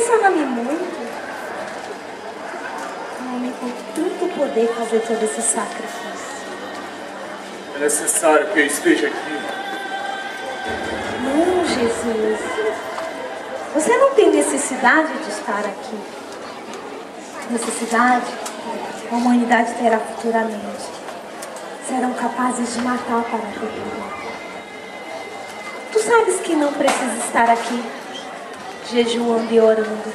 impressiona-me muito um homem com tanto poder fazer todo esse sacrifício. É necessário que eu esteja aqui. Não, Jesus. Você não tem necessidade de estar aqui. Necessidade, a humanidade terá futuramente. Serão capazes de matar para ter poder. Tu sabes que não precisa estar aqui, jejuando e orando.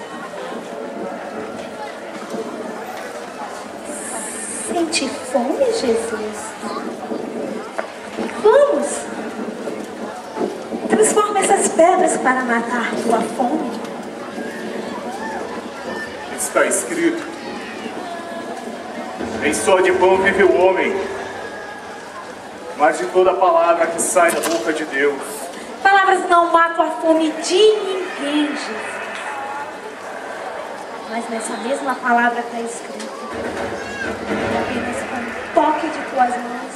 Sente fome, Jesus? Vamos! Transforma essas pedras para matar tua fome. Está escrito: nem só de pão vive o homem, mas de toda palavra que sai da boca de Deus. Palavras não matam a fome de ninguém, Jesus. Mas nessa mesma palavra está escrito: apenas com um toque de tuas mãos,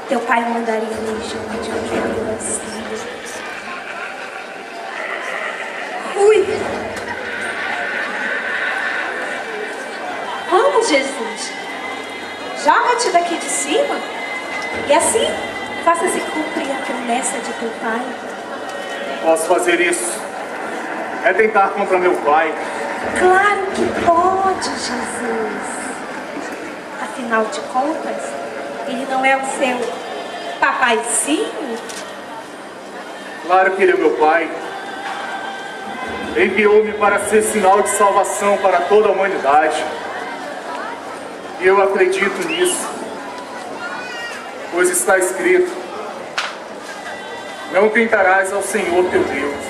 teu pai mandaria legião de anjos. Ui! Vamos, Jesus. Joga-te daqui de cima e assim faça-se cumprir a promessa de teu pai. Posso fazer isso? É tentar contra meu pai. Claro que pode, Jesus. Afinal de contas, ele não é o seu papaizinho? Claro que ele é meu pai. Enviou-me para ser sinal de salvação para toda a humanidade. E eu acredito nisso, pois está escrito: não tentarás ao Senhor teu Deus.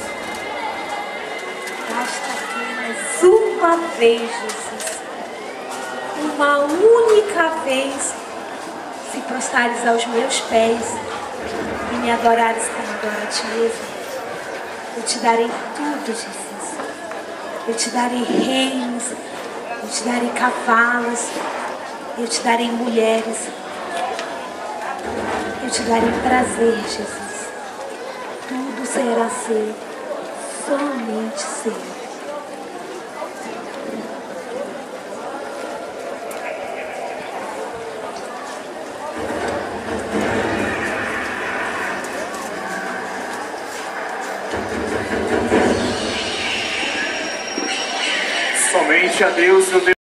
Basta apenas uma vez, Jesus. Uma única vez, se prostrares aos meus pés e me adorares como adoro a ti mesmo. Eu te darei tudo, Jesus. Eu te darei reinos, eu te darei cavalos, eu te darei mulheres, eu te darei prazer, Jesus. Tudo será seu, somente seu. Somente a Deus eu devo